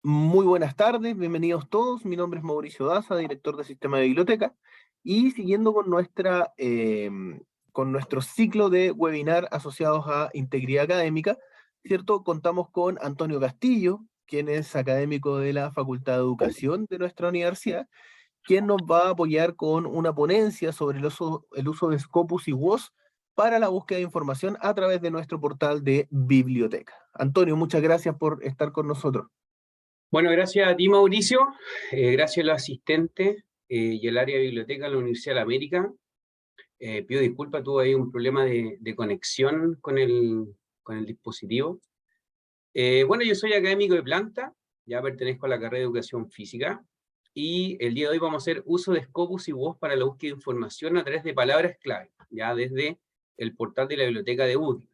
Muy buenas tardes, bienvenidos todos. Mi nombre es Mauricio Daza, director de Sistema de Biblioteca. Y siguiendo con con nuestro ciclo de webinar asociados a integridad académica, ¿cierto? Contamos con Antonio Castillo, quien es académico de la Facultad de Educación de nuestra universidad, quien nos va a apoyar con una ponencia sobre el uso de Scopus y WOS para la búsqueda de información a través de nuestro portal de biblioteca. Antonio, muchas gracias por estar con nosotros. Bueno, gracias a ti, Mauricio, gracias a los asistentes y el área de biblioteca de la Universidad de América. Pido disculpas, tuve ahí un problema de conexión con el dispositivo. Bueno, yo soy académico de planta, ya pertenezco a la carrera de Educación Física, y el día de hoy vamos a hacer uso de Scopus y WOS para la búsqueda de información a través de palabras clave, ya desde el portal de la biblioteca de UDI.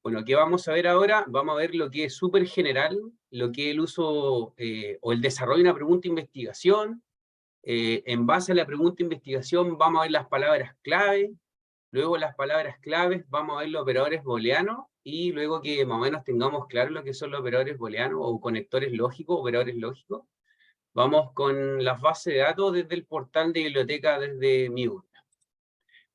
Bueno, ¿qué vamos a ver ahora? Vamos a ver lo que es súper general, lo que es el uso o el desarrollo de una pregunta de investigación. En base a la pregunta de investigación vamos a ver las palabras clave, luego las palabras claves vamos a ver los operadores booleanos, y luego que más o menos tengamos claro lo que son los operadores booleanos o conectores lógicos, operadores lógicos, vamos con las bases de datos desde el portal de biblioteca desde MIUR.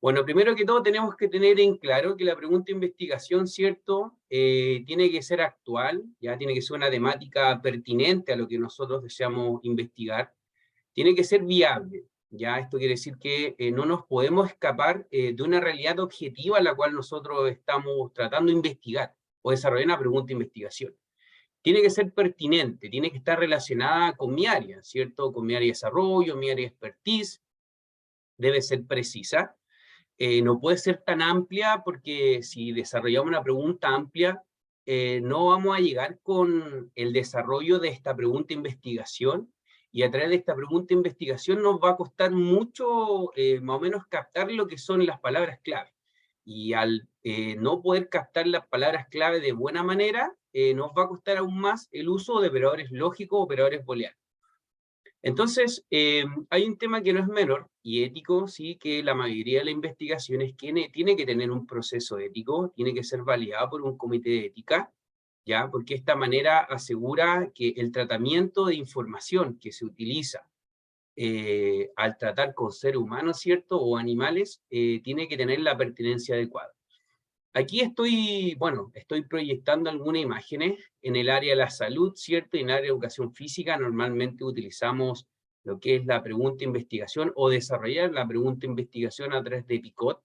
Bueno, primero que todo tenemos que tener en claro que la pregunta de investigación, ¿cierto? Tiene que ser actual, ya tiene que ser una temática pertinente a lo que nosotros deseamos investigar, tiene que ser viable, ya esto quiere decir que no nos podemos escapar de una realidad objetiva a la cual nosotros estamos tratando de investigar o desarrollar una pregunta de investigación. Tiene que ser pertinente, tiene que estar relacionada con mi área, ¿cierto? Con mi área de desarrollo, mi área de expertise, debe ser precisa. No puede ser tan amplia porque si desarrollamos una pregunta amplia, no vamos a llegar con el desarrollo de esta pregunta de investigación, y a través de esta pregunta de investigación nos va a costar mucho más o menos captar lo que son las palabras clave. Y al no poder captar las palabras clave de buena manera, nos va a costar aún más el uso de operadores lógicos o operadores booleanos. Entonces, hay un tema que no es menor y ético, sí, que la mayoría de las investigaciones tiene que tener un proceso ético, tiene que ser validado por un comité de ética, ¿ya? Porque esta manera asegura que el tratamiento de información que se utiliza al tratar con seres humanos, ¿cierto? O animales, tiene que tener la pertinencia adecuada. Aquí estoy, bueno, estoy proyectando algunas imágenes en el área de la salud, ¿cierto? Y en el área de educación física normalmente utilizamos lo que es la pregunta de investigación o desarrollar la pregunta de investigación a través de PICOT,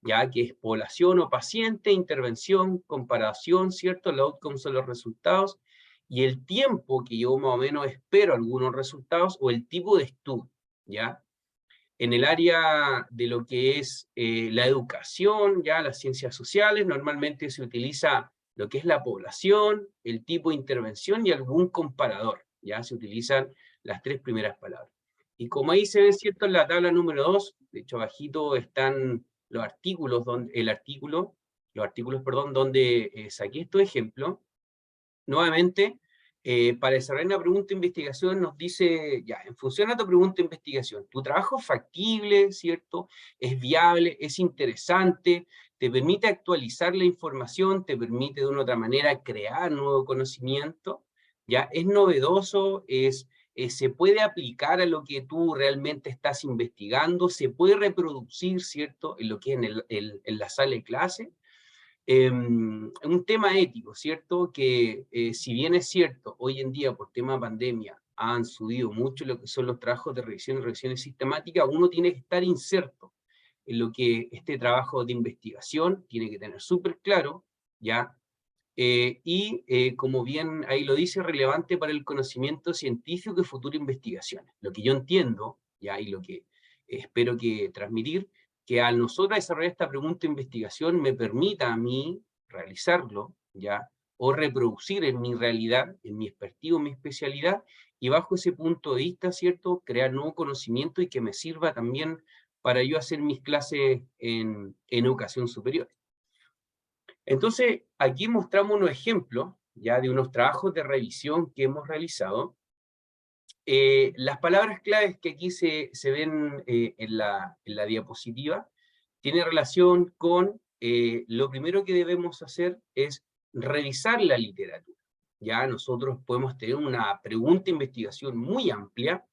ya que es población o paciente, intervención, comparación, ¿cierto? Los outcomes son los resultados, y el tiempo que yo más o menos espero algunos resultados o el tipo de estudio, ¿ya? En el área de lo que es la educación, ya las ciencias sociales, normalmente se utiliza lo que es la población, el tipo de intervención y algún comparador, ya se utilizan las tres primeras palabras. Y como ahí se ve, ¿cierto? En la tabla número 2, de hecho abajito están los artículos, los artículos, perdón, donde saqué estos ejemplos. Nuevamente, para desarrollar una pregunta de investigación nos dice, ya, en función a tu pregunta de investigación, tu trabajo es factible, ¿cierto? Es viable, es interesante, te permite actualizar la información, te permite de una u otra manera crear nuevo conocimiento, ¿ya? Es novedoso, se puede aplicar a lo que tú realmente estás investigando, se puede reproducir, ¿cierto? En lo que es en la sala de clase. Un tema ético, ¿cierto? Que si bien es cierto, hoy en día por tema pandemia han subido mucho lo que son los trabajos de revisión y revisiones sistemáticas, uno tiene que estar inserto en lo que este trabajo de investigación tiene que tener súper claro, ¿ya? Como bien ahí lo dice, relevante para el conocimiento científico y futuras investigaciones. Lo que yo entiendo, ¿ya? Y lo que espero que transmitir, que al nosotros desarrollar esta pregunta de investigación me permita a mí realizarlo, ¿ya? O reproducir en mi realidad, en mi expertise, en mi especialidad, y bajo ese punto de vista, ¿cierto? Crear nuevo conocimiento y que me sirva también para yo hacer mis clases en educación superior. Entonces, aquí mostramos unos ejemplos, ya de unos trabajos de revisión que hemos realizado. Las palabras claves que aquí se ven en la diapositiva tienen relación con lo primero que debemos hacer es revisar la literatura, ya nosotros podemos tener una pregunta de investigación muy amplia.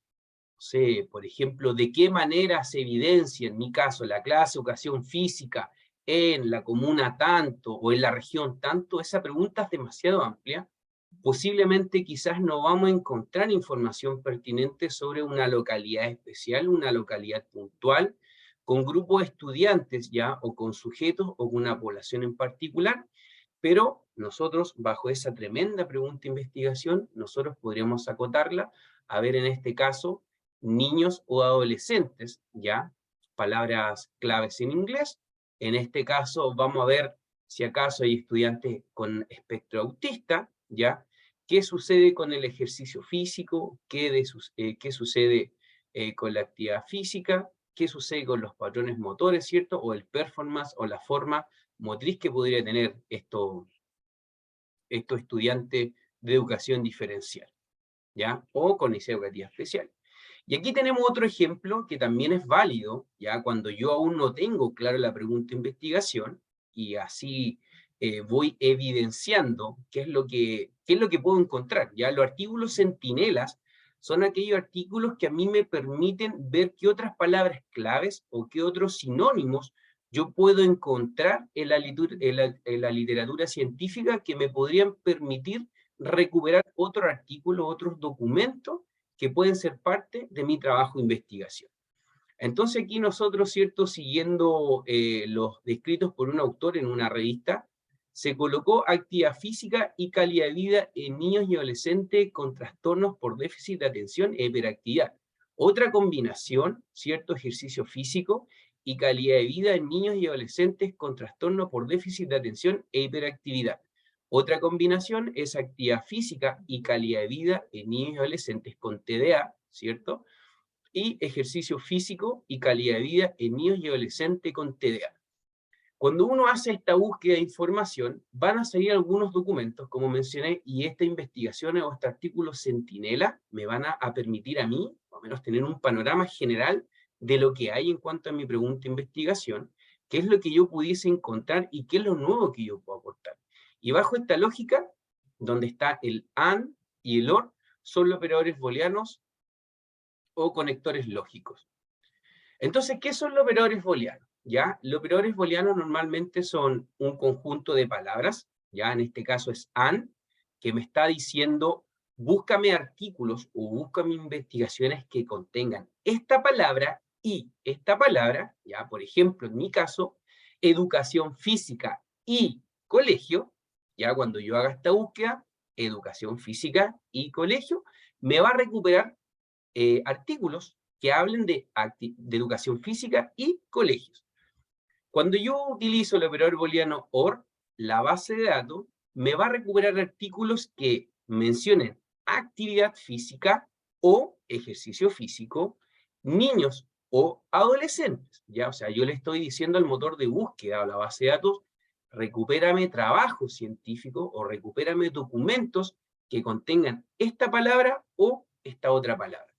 Sé, por ejemplo, de qué manera se evidencia, en mi caso, la clase de educación física en la comuna tanto o en la región tanto. Esa pregunta es demasiado amplia. Posiblemente quizás no vamos a encontrar información pertinente sobre una localidad especial, una localidad puntual, con grupos de estudiantes ya, o con sujetos, o con una población en particular, pero nosotros, bajo esa tremenda pregunta de investigación, nosotros podríamos acotarla a ver en este caso niños o adolescentes, ya, palabras claves en inglés. En este caso vamos a ver si acaso hay estudiantes con espectro autista, ya, qué sucede con el ejercicio físico, qué sucede con la actividad física, qué sucede con los patrones motores, ¿cierto? O el performance o la forma motriz que podría tener estos estudiantes de educación diferencial, ¿ya? O con necesidad educativa especial. Y aquí tenemos otro ejemplo que también es válido, ya cuando yo aún no tengo claro la pregunta de investigación, y así voy evidenciando qué es lo que puedo encontrar. Ya los artículos centinelas son aquellos artículos que a mí me permiten ver qué otras palabras claves o qué otros sinónimos yo puedo encontrar en la literatura científica que me podrían permitir recuperar otro artículo, otros documentos que pueden ser parte de mi trabajo de investigación. Entonces aquí nosotros, ¿cierto?, siguiendo los descritos por un autor en una revista, se colocó actividad física y calidad de vida en niños y adolescentes con trastornos por déficit de atención e hiperactividad. Otra combinación, ¿cierto?, ejercicio físico y calidad de vida en niños y adolescentes con trastornos por déficit de atención e hiperactividad. Otra combinación es actividad física y calidad de vida en niños y adolescentes con TDA, ¿cierto?, y ejercicio físico y calidad de vida en niños y adolescentes con TDA. Cuando uno hace esta búsqueda de información, van a salir algunos documentos, como mencioné, y esta investigación o este artículo centinela me van a permitir a mí, más o menos, tener un panorama general de lo que hay en cuanto a mi pregunta de investigación, qué es lo que yo pudiese encontrar y qué es lo nuevo que yo puedo aportar. Y bajo esta lógica, donde está el AND y el OR, son los operadores booleanos o conectores lógicos. Entonces, ¿qué son los operadores booleanos? ¿Ya? Los operadores booleanos normalmente son un conjunto de palabras, ya en este caso es AND, que me está diciendo, búscame artículos o búscame investigaciones que contengan esta palabra y esta palabra, ya por ejemplo en mi caso, educación física y colegio, ya cuando yo haga esta búsqueda, educación física y colegio, me va a recuperar artículos que hablen de educación física y colegios. Cuando yo utilizo el operador booleano OR, la base de datos me va a recuperar artículos que mencionen actividad física o ejercicio físico, niños o adolescentes. ¿Ya? O sea, yo le estoy diciendo al motor de búsqueda o la base de datos, recupérame trabajo científico o recupérame documentos que contengan esta palabra o esta otra palabra.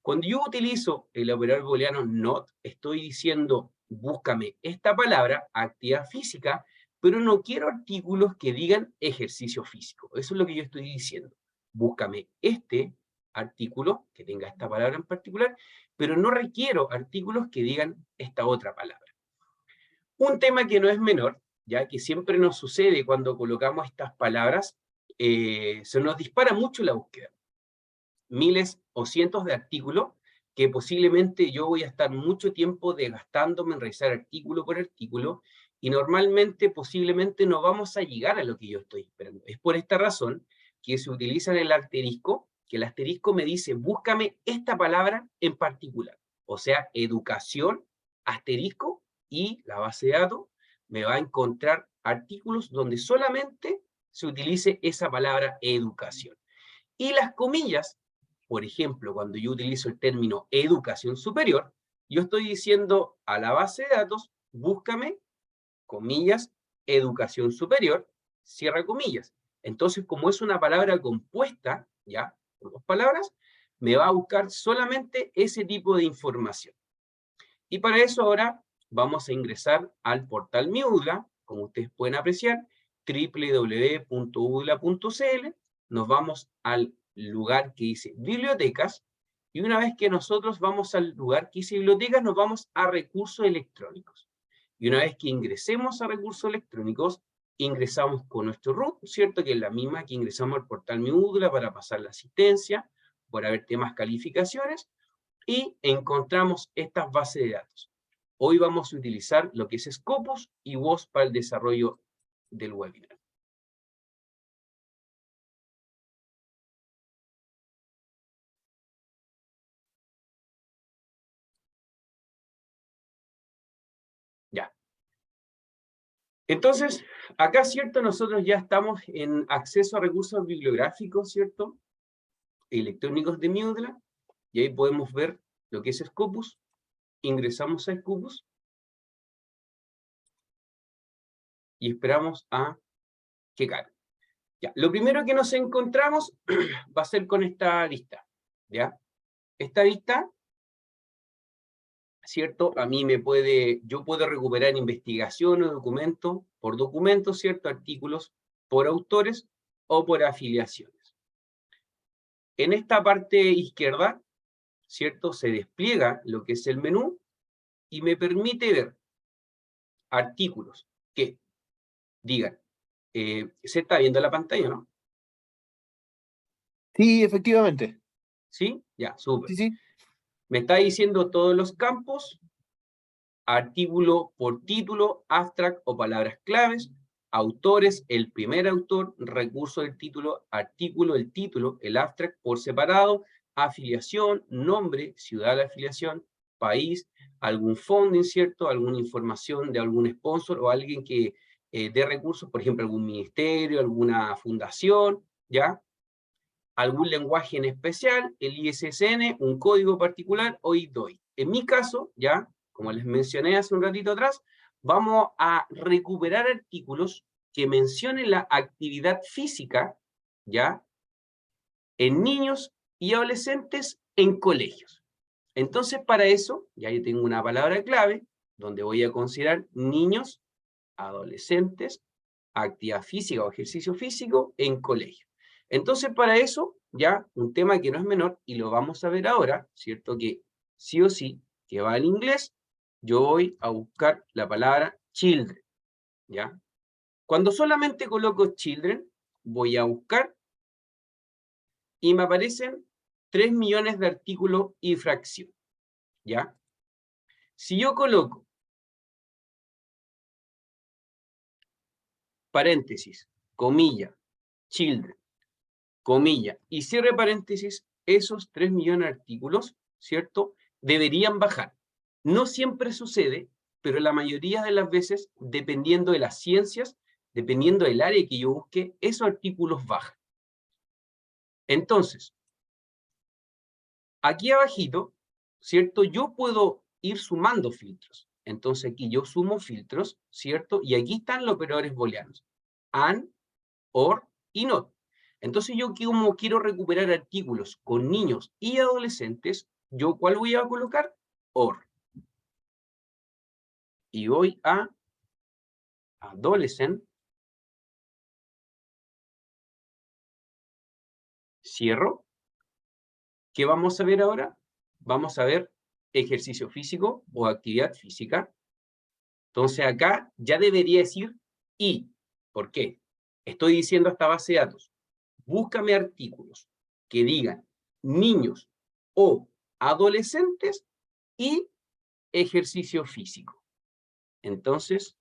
Cuando yo utilizo el operador booleano NOT, estoy diciendo, búscame esta palabra, actividad física, pero no quiero artículos que digan ejercicio físico. Eso es lo que yo estoy diciendo. Búscame este artículo, que tenga esta palabra en particular, pero no requiero artículos que digan esta otra palabra. Un tema que no es menor, ya que siempre nos sucede cuando colocamos estas palabras, se nos dispara mucho la búsqueda. Miles o cientos de artículos que posiblemente yo voy a estar mucho tiempo desgastándome en revisar artículo por artículo, y normalmente, posiblemente, no vamos a llegar a lo que yo estoy esperando. Es por esta razón que se utiliza el asterisco, que el asterisco me dice, búscame esta palabra en particular. O sea, educación, asterisco, y la base de datos me va a encontrar artículos donde solamente se utilice esa palabra educación. Y las comillas, por ejemplo, cuando yo utilizo el término educación superior, yo estoy diciendo a la base de datos, búscame, comillas, educación superior, cierra comillas. Entonces, como es una palabra compuesta, ya, por dos palabras, me va a buscar solamente ese tipo de información. Y para eso ahora vamos a ingresar al portal Mi UDLA, como ustedes pueden apreciar, www.udla.cl, nos vamos al lugar que dice bibliotecas, y una vez que nosotros vamos al lugar que dice bibliotecas, nos vamos a recursos electrónicos. Y una vez que ingresemos a recursos electrónicos, ingresamos con nuestro root, ¿cierto? Que es la misma que ingresamos al portal Mi Moodle para pasar la asistencia, para ver temas calificaciones, y encontramos estas bases de datos. Hoy vamos a utilizar lo que es Scopus y WOS para el desarrollo del webinar. Ya. Entonces, acá, ¿cierto? Nosotros ya estamos en acceso a recursos bibliográficos, ¿cierto? Electrónicos de Moodle, y ahí podemos ver lo que es Scopus. Ingresamos a Scopus y esperamos a que cargue. Ya. Lo primero que nos encontramos va a ser con esta vista, ¿ya? Esta vista, ¿cierto? A mí yo puedo recuperar investigación o documentos, por documentos, ¿cierto? Artículos por autores o por afiliaciones. En esta parte izquierda, ¿cierto? Se despliega lo que es el menú y me permite ver artículos que digan, se está viendo la pantalla, ¿no? Sí, efectivamente. ¿Sí? Ya, súper. Sí, sí. Me está diciendo todos los campos, artículo por título, abstract o palabras claves, autores, el primer autor, recurso del título, artículo, el título, el abstract por separado, afiliación, nombre, ciudad de afiliación, país, algún funding, ¿cierto? Alguna información de algún sponsor o alguien que dé recursos, por ejemplo, algún ministerio, alguna fundación, ¿ya? Algún lenguaje en especial, el ISSN, un código particular o IDOI. En mi caso, ya, como les mencioné hace un ratito atrás, vamos a recuperar artículos que mencionen la actividad física, ya, en niños y adolescentes en colegios. Entonces, para eso, ya yo tengo una palabra clave, donde voy a considerar niños, adolescentes, actividad física o ejercicio físico en colegio. Entonces, para eso, ya un tema que no es menor, y lo vamos a ver ahora, ¿cierto? Que sí o sí, que va en inglés, yo voy a buscar la palabra children, ¿ya? Cuando solamente coloco children, voy a buscar y me aparecen 3 millones de artículos y fracción, ¿ya? Si yo coloco paréntesis, comilla, children, comilla, y cierre paréntesis, esos 3 millones de artículos, ¿cierto? Deberían bajar. No siempre sucede, pero la mayoría de las veces, dependiendo de las ciencias, dependiendo del área que yo busque, esos artículos bajan. Entonces, aquí abajito, ¿cierto? Yo puedo ir sumando filtros. Entonces aquí yo sumo filtros, ¿cierto? Y aquí están los operadores booleanos. AND, OR y NOT. Entonces yo como quiero recuperar artículos con niños y adolescentes, ¿yo cuál voy a colocar? OR. Y voy a adolescent, cierro. ¿Qué vamos a ver ahora? Vamos a ver ejercicio físico o actividad física. Entonces acá ya debería decir y. ¿Por qué? Estoy diciendo a esta base de datos, búscame artículos que digan niños o adolescentes y ejercicio físico. Entonces,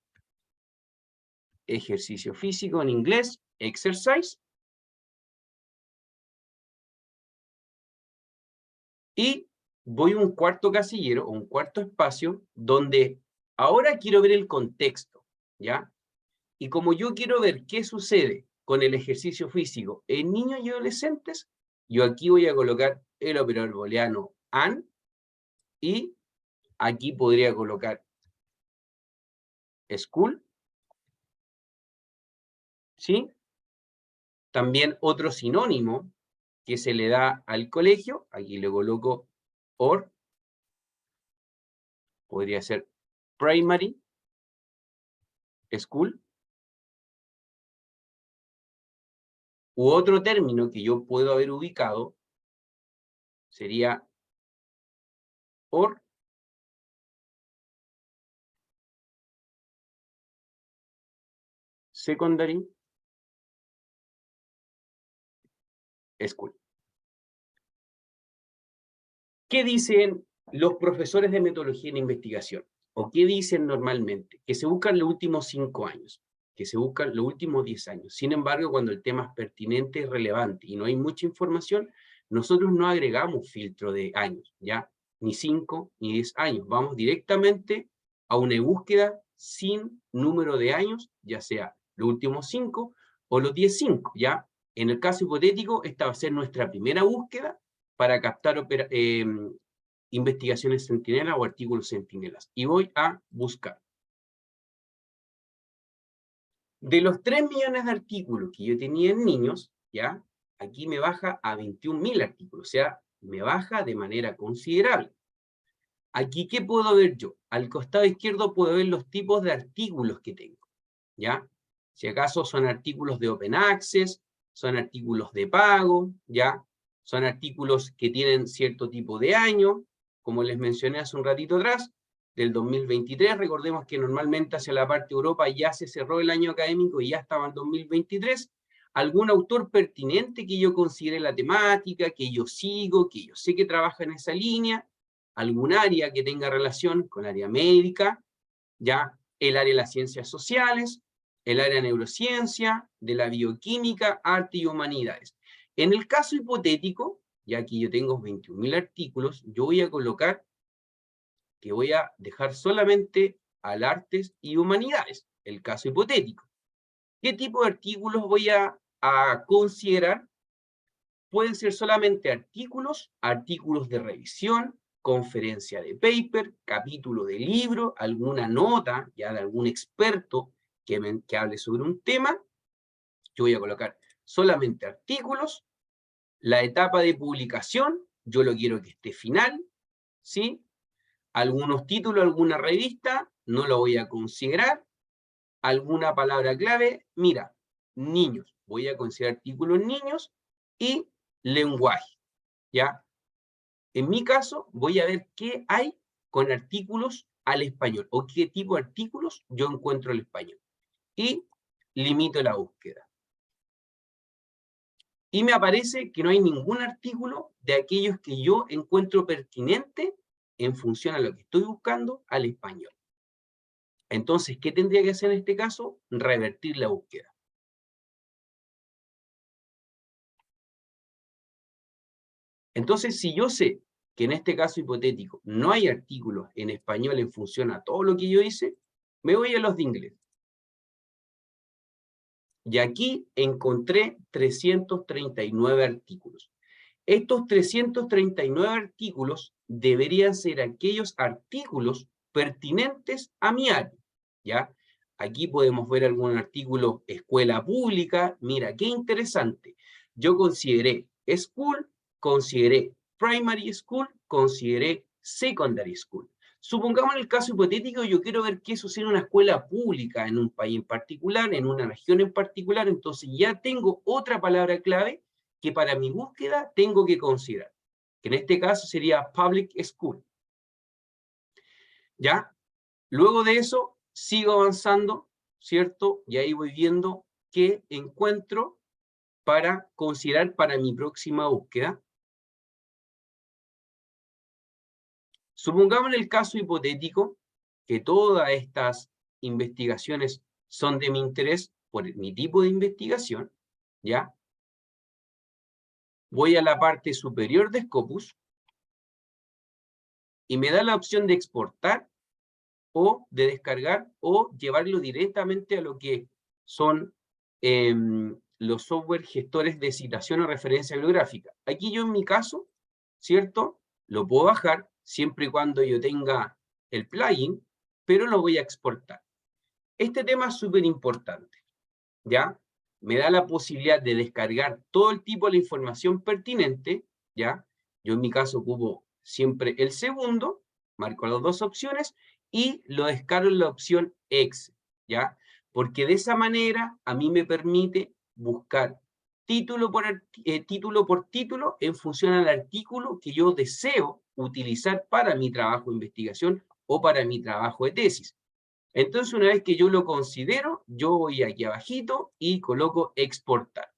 ejercicio físico en inglés, exercise. Y voy a un cuarto casillero, o un cuarto espacio, donde ahora quiero ver el contexto, ¿ya? Y como yo quiero ver qué sucede con el ejercicio físico en niños y adolescentes, yo aquí voy a colocar el operador booleano AND, y aquí podría colocar school, ¿sí? También otro sinónimo que se le da al colegio, aquí le coloco OR, podría ser primary school, U otro término que yo puedo haber ubicado sería or secondary school. ¿Qué dicen los profesores de metodología en investigación? ¿O qué dicen normalmente? Que se buscan los últimos 5 años, que se buscan los últimos 10 años. Sin embargo, cuando el tema es pertinente, es relevante y no hay mucha información, nosotros no agregamos filtro de años, ¿ya? Ni 5 ni 10 años. Vamos directamente a una búsqueda sin número de años, ya sea los últimos 5 o los 10-5, ¿ya? En el caso hipotético, esta va a ser nuestra primera búsqueda para captar investigaciones centinelas o artículos centinelas. Y voy a buscar. De los 3 millones de artículos que yo tenía en niños, ¿ya? Aquí me baja a 21.000 artículos, o sea, me baja de manera considerable. Aquí, ¿qué puedo ver yo? Al costado izquierdo puedo ver los tipos de artículos que tengo, ¿ya? Si acaso son artículos de Open Access, son artículos de pago, ¿ya? Son artículos que tienen cierto tipo de año, como les mencioné hace un ratito atrás, del 2023, recordemos que normalmente hacia la parte de Europa ya se cerró el año académico y ya estaba en 2023, algún autor pertinente que yo considere la temática, que yo sigo, que yo sé que trabaja en esa línea, algún área que tenga relación con el área médica, ya el área de las ciencias sociales, el área de neurociencia, de la bioquímica, arte y humanidades. En el caso hipotético, ya que yo tengo 21.000 artículos, yo voy a colocar que voy a dejar solamente al artes y humanidades, el caso hipotético. ¿Qué tipo de artículos voy a considerar? Pueden ser solamente artículos, artículos de revisión, conferencia de paper, capítulo de libro, alguna nota ya de algún experto que hable sobre un tema. Yo voy a colocar solamente artículos. La etapa de publicación, yo lo quiero que esté final, ¿sí? Algunos títulos, alguna revista, no lo voy a considerar. Alguna palabra clave, mira, niños, voy a considerar artículos niños y lenguaje, ¿ya? En mi caso, voy a ver qué hay con artículos al español, o qué tipo de artículos yo encuentro al español. Y limito la búsqueda. Y me aparece que no hay ningún artículo de aquellos que yo encuentro pertinente en función a lo que estoy buscando al español. Entonces, ¿qué tendría que hacer en este caso? Revertir la búsqueda. Entonces, si yo sé que en este caso hipotético no hay artículos en español en función a todo lo que yo hice, me voy a los de inglés. Y aquí encontré 339 artículos. Estos 339 artículos deberían ser aquellos artículos pertinentes a mi área, ¿ya? Aquí podemos ver algún artículo, escuela pública, mira, qué interesante. Yo consideré school, consideré primary school, consideré secondary school. Supongamos en el caso hipotético, yo quiero ver qué sucede en una escuela pública en un país en particular, en una región en particular, entonces ya tengo otra palabra clave que para mi búsqueda tengo que considerar, que en este caso sería public school. ¿Ya? Luego de eso, sigo avanzando, ¿cierto? Y ahí voy viendo qué encuentro para considerar para mi próxima búsqueda. Supongamos en el caso hipotético que todas estas investigaciones son de mi interés por mi tipo de investigación, ¿ya? Voy a la parte superior de Scopus y me da la opción de exportar o de descargar o llevarlo directamente a lo que son los software gestores de citación o referencia bibliográfica. Aquí yo en mi caso, ¿cierto? Lo puedo bajar siempre y cuando yo tenga el plugin, pero lo voy a exportar. Este tema es súper importante, ¿ya? Me da la posibilidad de descargar todo el tipo de información pertinente, ¿ya? Yo en mi caso ocupo siempre el segundo, marco las dos opciones, y lo descargo en la opción Excel, ¿ya? Porque de esa manera a mí me permite buscar título por título en función al artículo que yo deseo utilizar para mi trabajo de investigación o para mi trabajo de tesis. Entonces, una vez que yo lo considero, yo voy aquí abajito y coloco exportar.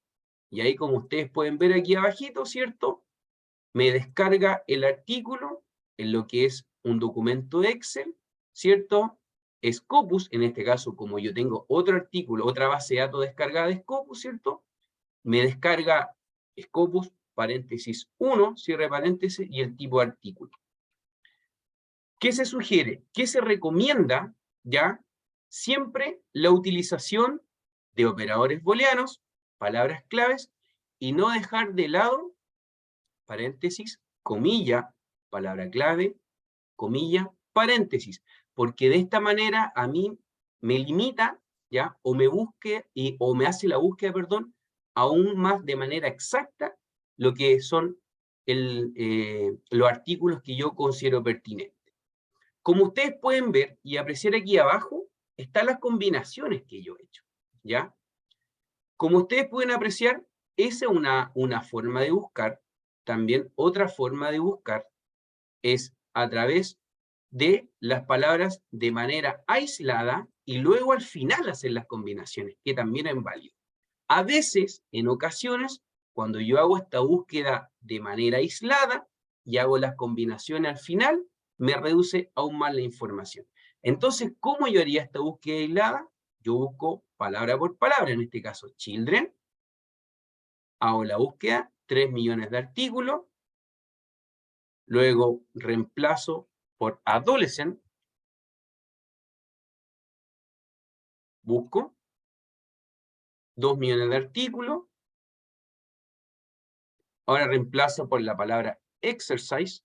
Y ahí, como ustedes pueden ver aquí abajito, ¿cierto? Me descarga el artículo en lo que es un documento de Excel, ¿cierto? Scopus, en este caso, como yo tengo otro artículo, otra base de datos descargada de Scopus, ¿cierto? Me descarga Scopus, paréntesis 1, cierre paréntesis, y el tipo de artículo. ¿Qué se sugiere? ¿Qué se recomienda? ¿Ya? Siempre la utilización de operadores booleanos, palabras claves, y no dejar de lado, paréntesis, comilla, palabra clave, comilla, paréntesis, porque de esta manera a mí me limita, ¿ya? O me hace la búsqueda, perdón, aún más de manera exacta lo que son los artículos que yo considero pertinentes. Como ustedes pueden ver y apreciar aquí abajo, están las combinaciones que yo he hecho, ¿ya? Como ustedes pueden apreciar, esa es una forma de buscar. También otra forma de buscar es a través de las palabras de manera aislada y luego al final hacer las combinaciones, que también es válido. A veces, en ocasiones, cuando yo hago esta búsqueda de manera aislada y hago las combinaciones al final, me reduce aún más la información. Entonces, ¿cómo yo haría esta búsqueda aislada? Yo busco palabra por palabra, en este caso, children, hago la búsqueda, 3 millones de artículos, luego reemplazo por adolescent, busco 2 millones de artículos, ahora reemplazo por la palabra exercise,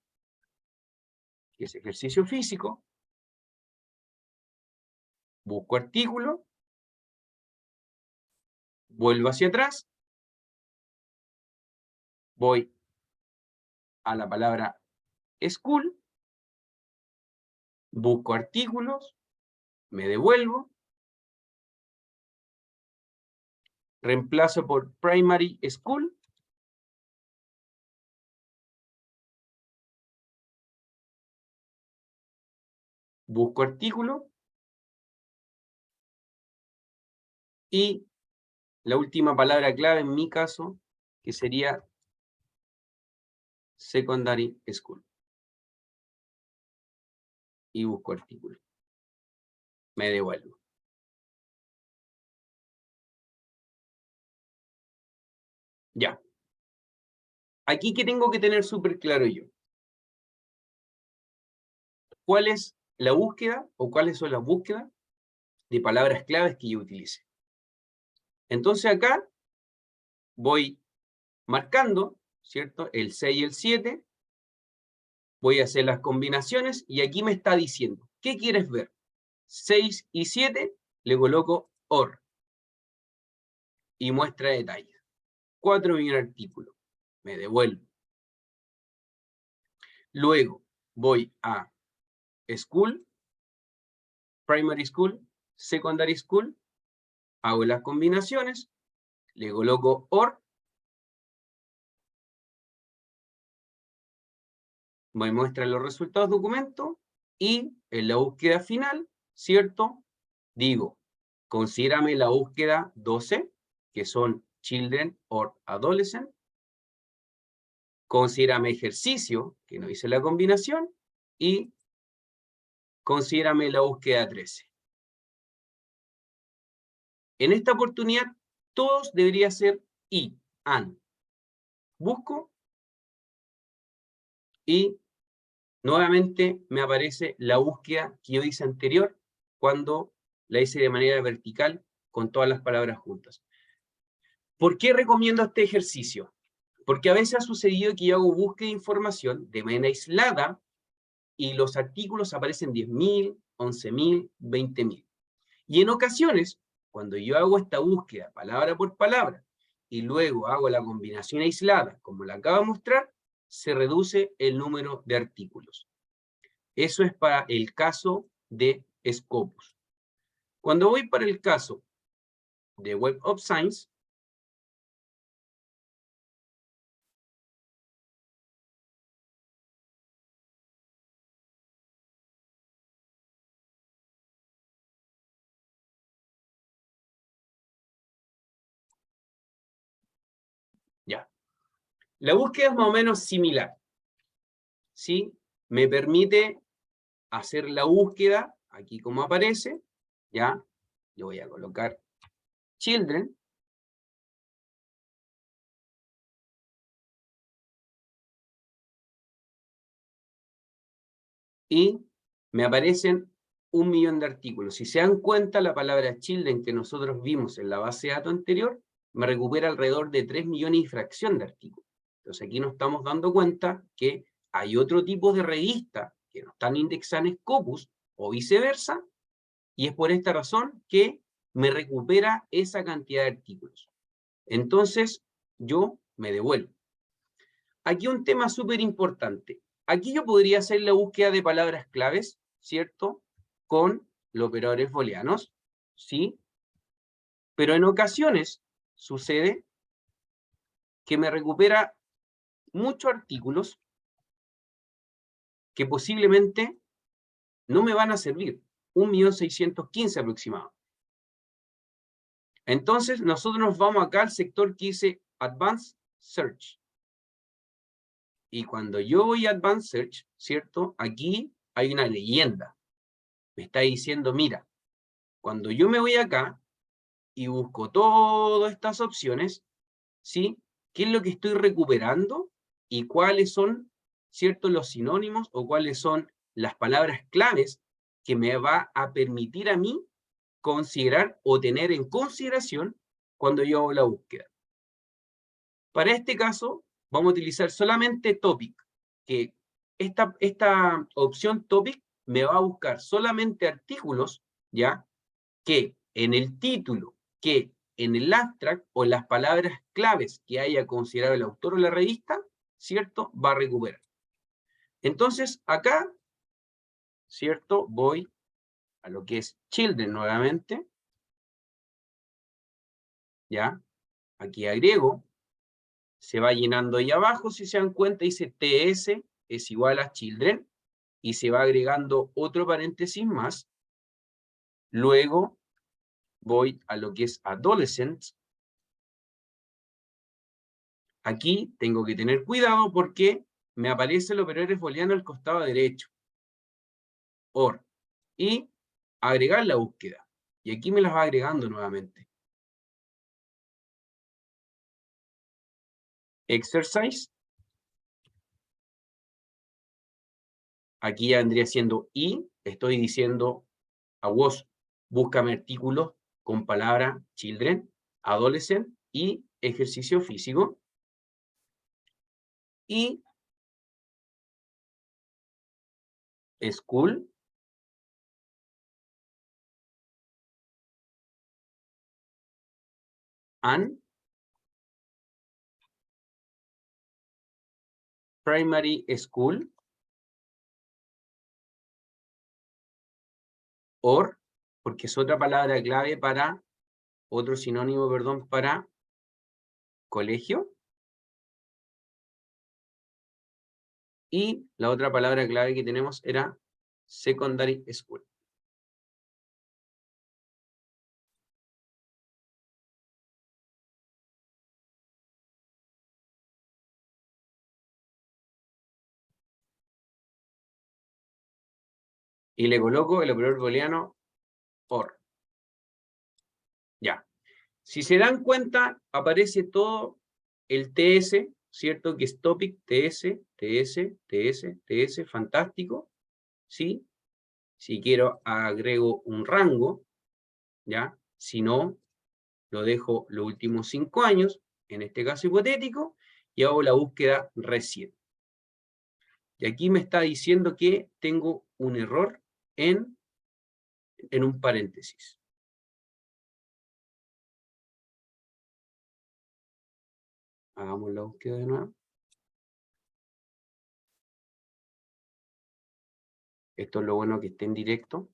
que es ejercicio físico, busco artículo, vuelvo hacia atrás, voy a la palabra school, busco artículos, me devuelvo, reemplazo por primary school, busco artículo, y la última palabra clave en mi caso, que sería secondary school. Y busco artículo. Me devuelvo. Ya. Aquí, ¿qué tengo que tener súper claro yo? ¿Cuál es la búsqueda o cuáles son las búsquedas de palabras claves que yo utilice? Entonces acá voy marcando, ¿cierto? El 6 y el 7. Voy a hacer las combinaciones y aquí me está diciendo, ¿qué quieres ver? 6 y 7, le coloco OR y muestra detalles. 4 millones de artículos, me devuelvo. Luego voy a School, Primary School, Secondary School, hago las combinaciones, le coloco OR, me muestra los resultados documento y en la búsqueda final, ¿cierto? Digo, considérame la búsqueda 12, que son children or adolescent. Considérame ejercicio, que no hice la combinación, y considérame la búsqueda 13. En esta oportunidad, todos debería ser y, and. Busco y nuevamente me aparece la búsqueda que yo hice anterior cuando la hice de manera vertical con todas las palabras juntas. ¿Por qué recomiendo este ejercicio? Porque a veces ha sucedido que yo hago búsqueda de información de manera aislada y los artículos aparecen 10.000, 11.000, 20.000. Y en ocasiones, cuando yo hago esta búsqueda palabra por palabra y luego hago la combinación aislada, como la acabo de mostrar, se reduce el número de artículos. Eso es para el caso de Scopus. Cuando voy para el caso de Web of Science, Ya. La búsqueda es más o menos similar, ¿sí? Me permite hacer la búsqueda, aquí como aparece, ¿ya? Le voy a colocar children. Y me aparecen 1.000.000 de artículos. Si se dan cuenta, la palabra children que nosotros vimos en la base de datos anterior, me recupera alrededor de 3 millones y fracción de artículos. Entonces aquí nos estamos dando cuenta que hay otro tipo de revista que no están indexadas en Scopus o viceversa, y es por esta razón que me recupera esa cantidad de artículos. Entonces, yo me devuelvo. Aquí un tema súper importante. Aquí yo podría hacer la búsqueda de palabras claves, ¿cierto? Con los operadores booleanos, ¿sí? Pero en ocasiones sucede que me recupera muchos artículos que posiblemente no me van a servir. 1.615.000 aproximado. Entonces, nosotros nos vamos acá al sector que dice Advanced Search. Y cuando yo voy a Advanced Search, ¿cierto? Aquí hay una leyenda. Me está diciendo, mira, cuando yo me voy acá y busco todas estas opciones, ¿sí? ¿Qué es lo que estoy recuperando? Y cuáles son, ¿cierto?, los sinónimos o cuáles son las palabras claves que me va a permitir a mí considerar o tener en consideración cuando yo hago la búsqueda. Para este caso, vamos a utilizar solamente topic, que esta opción topic me va a buscar solamente artículos, ¿ya?, que en el título, que en el abstract o las palabras claves que haya considerado el autor o la revista, ¿cierto?, va a recuperar. Entonces, acá, ¿cierto?, voy a lo que es children nuevamente, ¿ya? Aquí agrego, se va llenando ahí abajo, si se dan cuenta, dice TS es igual a children, y se va agregando otro paréntesis más. Luego voy a lo que es adolescent. Aquí tengo que tener cuidado porque me aparece el operador booleano al costado derecho. OR. Y agregar la búsqueda. Y aquí me las va agregando nuevamente. Exercise. Aquí ya vendría siendo y. Estoy diciendo a vos, búscame artículos con palabra children, adolescent y ejercicio físico. Y school. And primary school. Or, porque es otra palabra clave para, otro sinónimo, perdón, para colegio. Y la otra palabra clave que tenemos era secondary school. Y le coloco el operador booleano OR. Ya. Si se dan cuenta, aparece todo el TS, ¿cierto? Que es topic, TS, TS, TS, TS, fantástico, ¿sí? Si quiero, agrego un rango, ¿ya? Si no, lo dejo los últimos 5 años, en este caso hipotético, y hago la búsqueda recién. Y aquí me está diciendo que tengo un error en un paréntesis. Hagamos la búsqueda de nuevo. Esto es lo bueno que esté en directo.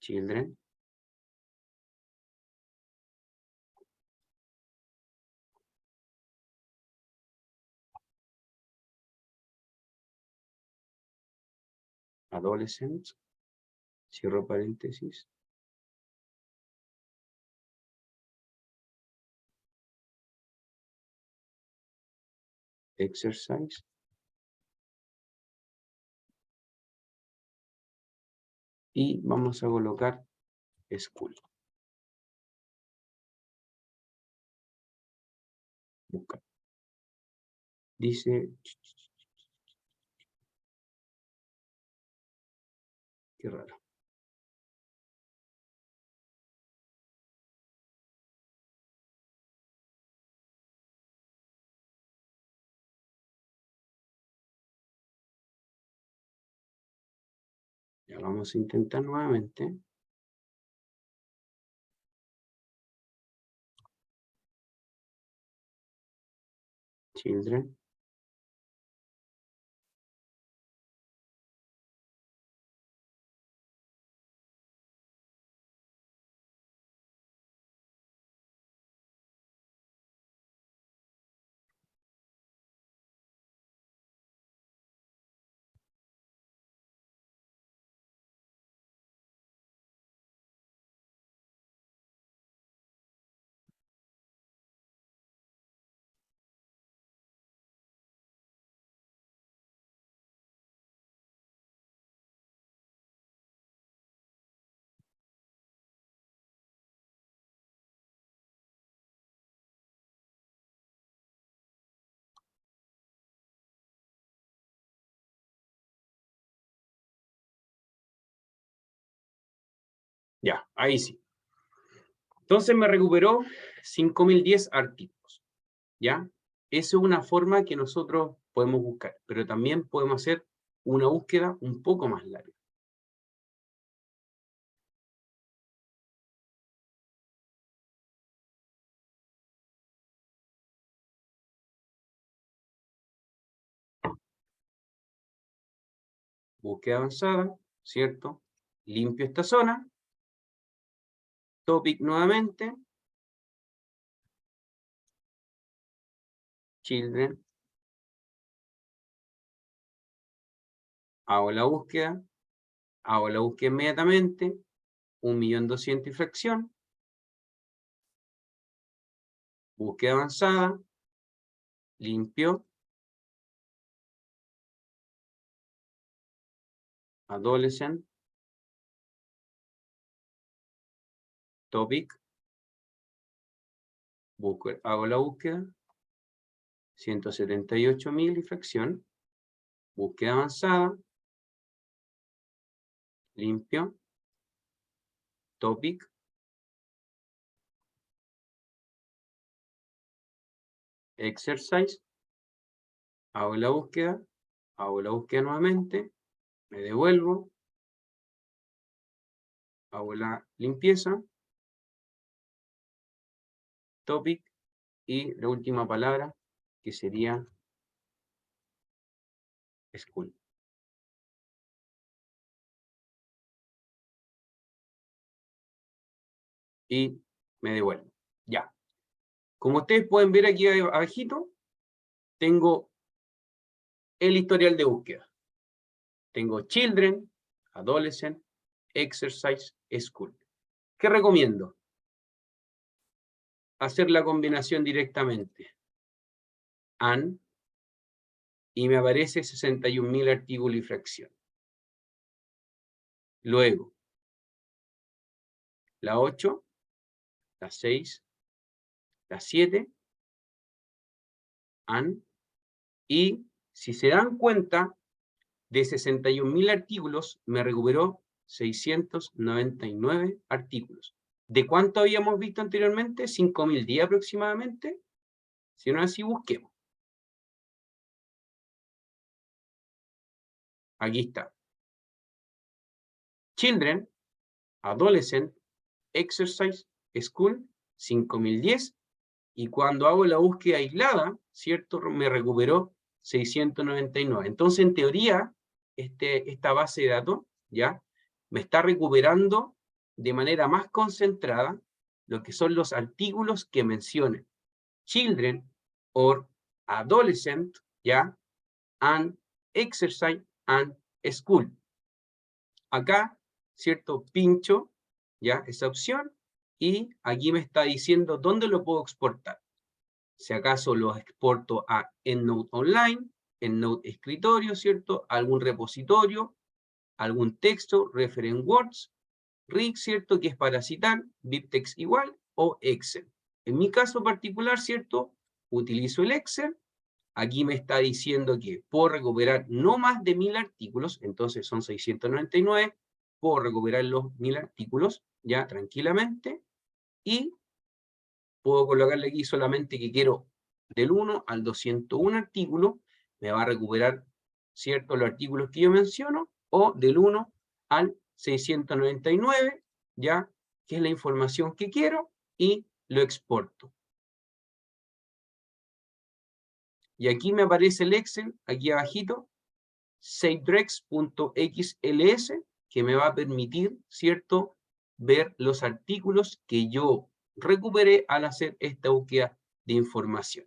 Children. Adolescent. Cierro paréntesis. exercise, y vamos a colocar school. Buscar. Dice, qué raro. Ya vamos a intentar nuevamente. Children. Ya, ahí sí. Entonces me recuperó 5010 artículos. ¿Ya? Esa es una forma que nosotros podemos buscar, pero también podemos hacer una búsqueda un poco más larga. Búsqueda avanzada, ¿cierto? Limpio esta zona. Topic nuevamente. Children. Hago la búsqueda inmediatamente. 1.200.000 y fracción. Búsqueda avanzada. Limpio. Adolescent. Topic. Hago la búsqueda. 178.000 y fracción. Búsqueda avanzada. Limpio. Topic. Exercise. Hago la búsqueda nuevamente. Me devuelvo. Hago la limpieza. Topic. Y la última palabra, que sería school. Y me devuelvo. Ya. Como ustedes pueden ver aquí abajito, tengo el historial de búsqueda. Tengo children, adolescent, exercise, school. ¿Qué recomiendo? Hacer la combinación directamente. And, y me aparece 61.000 artículos y fracción. Luego, la 8, la 6, la 7, and, y si se dan cuenta, de 61.000 artículos, me recuperó 699 artículos. ¿De cuánto habíamos visto anteriormente? 5.010 aproximadamente. Si no es así, busquemos. Aquí está. Children, Adolescent, Exercise, School, 5.010. Y cuando hago la búsqueda aislada, ¿cierto? Me recuperó 699. Entonces, en teoría, esta base de datos, ¿ya? Me está recuperando de manera más concentrada lo que son los artículos que mencionen children or adolescent, ¿ya? And exercise and school. Acá, ¿cierto? Pincho, ¿ya? Esa opción, y aquí me está diciendo dónde lo puedo exportar. Si acaso los exporto a EndNote Online, EndNote Escritorio, ¿cierto? Algún repositorio, algún texto, Reference Words, RIG, ¿cierto? Que es para citar, BibTeX igual, o Excel. En mi caso particular, ¿cierto? Utilizo el Excel. Aquí me está diciendo que puedo recuperar no más de 1000 artículos, entonces son 699, puedo recuperar los 1000 artículos, ya, tranquilamente, y puedo colocarle aquí solamente que quiero del 1 al 201 artículos, me va a recuperar, ¿cierto?, los artículos que yo menciono, o del 1 al 699, ya, que es la información que quiero, y lo exporto. Y aquí me aparece el Excel, aquí abajito, savedrex.xls, que me va a permitir, ¿cierto?, ver los artículos que yo recuperé al hacer esta búsqueda de información.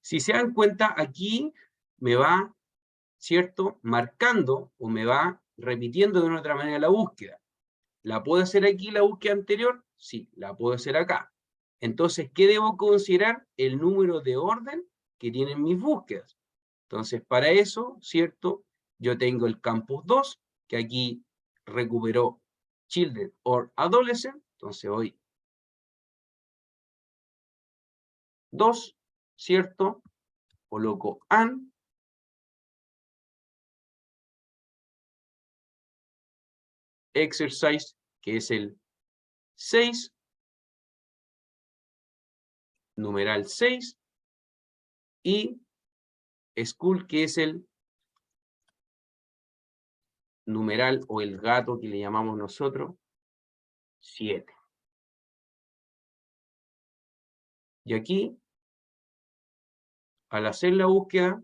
Si se dan cuenta, aquí me va, ¿cierto?, marcando o me va repitiendo de una otra manera la búsqueda. ¿La puedo hacer aquí la búsqueda anterior? Sí, la puedo hacer acá. Entonces, ¿qué debo considerar? El número de orden que tienen mis búsquedas. Entonces, para eso, ¿cierto? Yo tengo el campus 2, que aquí recuperó Children or Adolescent. Entonces voy 2, ¿cierto? Coloco AN. Exercise, que es el 6. Numeral 6. Y School, que es el numeral o el gato que le llamamos nosotros, 7. Y aquí, al hacer la búsqueda,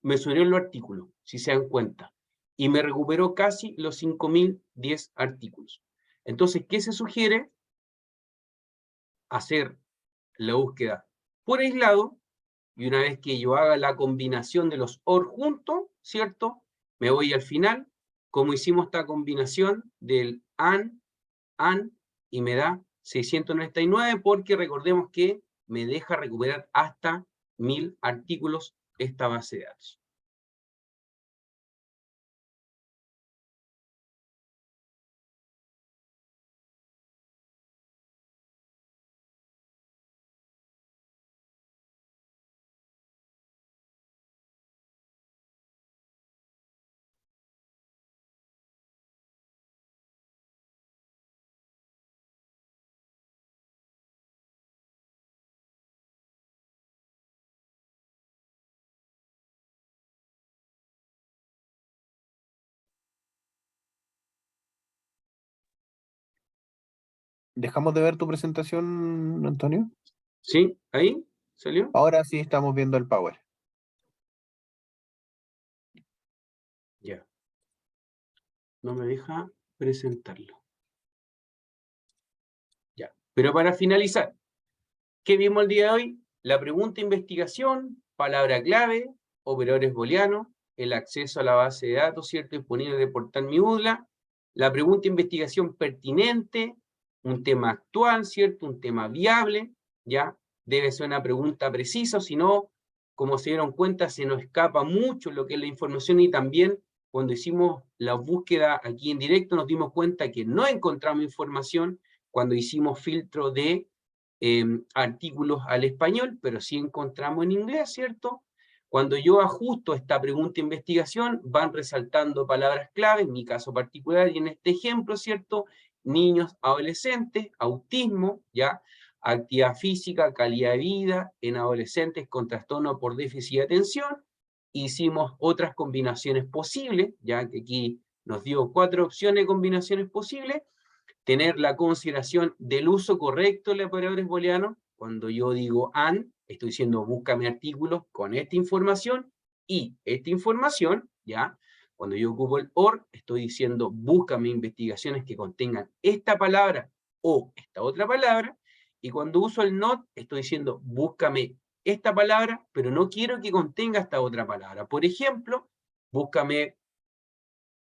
me subió los artículos, si se dan cuenta, y me recuperó casi los 5010 artículos. Entonces, ¿qué se sugiere? Hacer la búsqueda por aislado, y una vez que yo haga la combinación de los OR juntos, ¿cierto? Me voy al final, como hicimos esta combinación del AND, y me da 699, porque recordemos que me deja recuperar hasta 1000 artículos esta base de datos. ¿Dejamos de ver tu presentación, Antonio? ¿Sí? ¿Ahí? ¿Salió? Ahora sí estamos viendo el Power. Ya. No me deja presentarlo. Ya. Pero para finalizar, ¿qué vimos el día de hoy? La pregunta investigación, palabra clave, operadores booleanos, el acceso a la base de datos, ¿cierto? Disponible de portal Mi UDLA, la pregunta investigación pertinente, un tema actual, ¿cierto? Un tema viable, ¿ya? Debe ser una pregunta precisa, si no, como se dieron cuenta, se nos escapa mucho lo que es la información, y también cuando hicimos la búsqueda aquí en directo nos dimos cuenta que no encontramos información cuando hicimos filtro de artículos al español, pero sí encontramos en inglés, ¿cierto? Cuando yo ajusto esta pregunta de investigación, van resaltando palabras clave, en mi caso particular, y en este ejemplo, ¿cierto? Niños, adolescentes, autismo, ¿ya? Actividad física, calidad de vida, en adolescentes con trastorno por déficit de atención. Hicimos otras combinaciones posibles, ya que aquí nos dio 4 opciones de combinaciones posibles. Tener la consideración del uso correcto de los operadores booleanos. Cuando yo digo AND, estoy diciendo búscame artículos con esta información y esta información, ¿ya? Cuando yo ocupo el OR, estoy diciendo búscame investigaciones que contengan esta palabra o esta otra palabra. Y cuando uso el NOT, estoy diciendo búscame esta palabra, pero no quiero que contenga esta otra palabra. Por ejemplo, búscame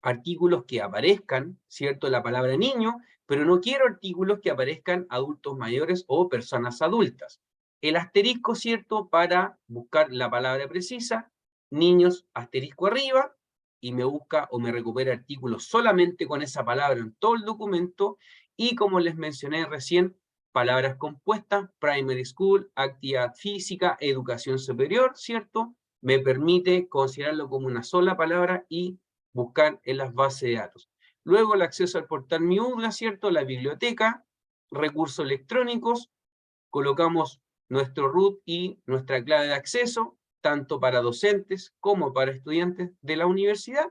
artículos que aparezcan, ¿cierto?, la palabra niño, pero no quiero artículos que aparezcan adultos mayores o personas adultas. El asterisco, ¿cierto?, para buscar la palabra precisa, niños, asterisco arriba, y me busca o me recupera artículos solamente con esa palabra en todo el documento, y como les mencioné recién, palabras compuestas, primary school, actividad física, educación superior, ¿cierto? Me permite considerarlo como una sola palabra y buscar en las bases de datos. Luego el acceso al portal Mi UDLA, ¿cierto? La biblioteca, recursos electrónicos, colocamos nuestro root y nuestra clave de acceso, tanto para docentes como para estudiantes de la universidad,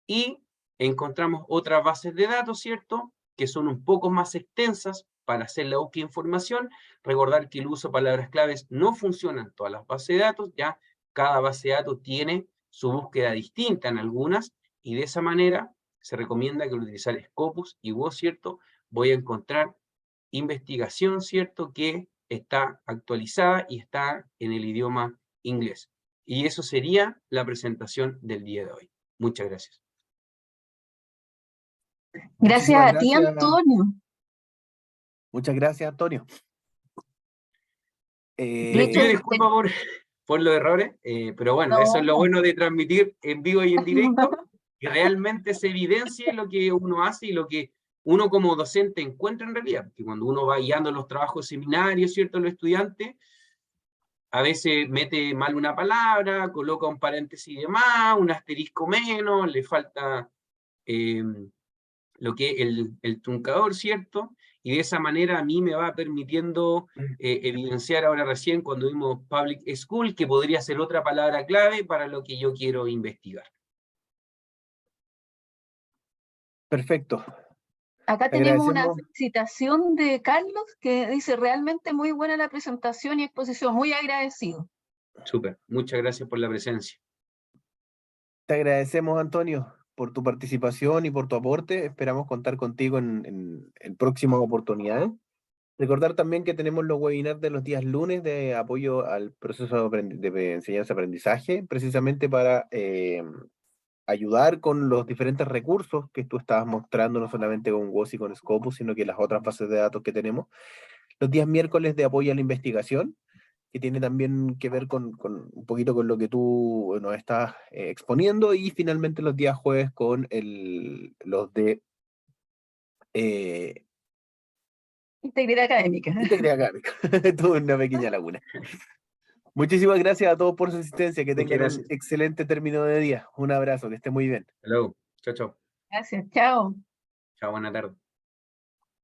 y encontramos otras bases de datos, ¿cierto?, que son un poco más extensas para hacer la búsqueda de información. Recordar que el uso de palabras claves no funciona en todas las bases de datos, ya cada base de datos tiene su búsqueda distinta en algunas, y de esa manera se recomienda que al utilizar Scopus y WOS, ¿cierto?, voy a encontrar investigación, ¿cierto?, que está actualizada y está en el idioma inglés. Y eso sería la presentación del día de hoy. Muchas gracias. Gracias Muchísimas a ti, gracias. Antonio. Muchas gracias, Antonio. Les pido disculpas por los errores, pero bueno, eso es lo bueno de transmitir en vivo y en directo, que realmente se evidencie lo que uno hace y lo que uno como docente encuentra en realidad, porque cuando uno va guiando los trabajos seminarios, ¿cierto?, los estudiantes, a veces mete mal una palabra, coloca un paréntesis de más, un asterisco menos, le falta lo que es el truncador, ¿cierto? Y de esa manera a mí me va permitiendo evidenciar ahora recién cuando vimos public school, que podría ser otra palabra clave para lo que yo quiero investigar. Perfecto. Acá Te tenemos una agradecemos. citación de Carlos que dice: realmente muy buena la presentación y exposición, muy agradecido. Súper, muchas gracias por la presencia. Te agradecemos, Antonio, por tu participación y por tu aporte. Esperamos contar contigo en próximas oportunidades. Recordar también que tenemos los webinars de los días lunes de apoyo al proceso de enseñanza-aprendizaje, precisamente para ayudar con los diferentes recursos que tú estabas mostrando, no solamente con WOS y con Scopus, sino que las otras bases de datos que tenemos. Los días miércoles de apoyo a la investigación, que tiene también que ver con un poquito con lo que tú nos estás exponiendo, y finalmente los días jueves con los de Integridad académica. integridad académica. Tuve una pequeña laguna. Muchísimas gracias a todos por su asistencia, que Muchas tengan un gracias. excelente término de día. Un abrazo, que esté muy bien. Hasta luego. Chao, chao. Gracias, chao. Chao, buena tarde.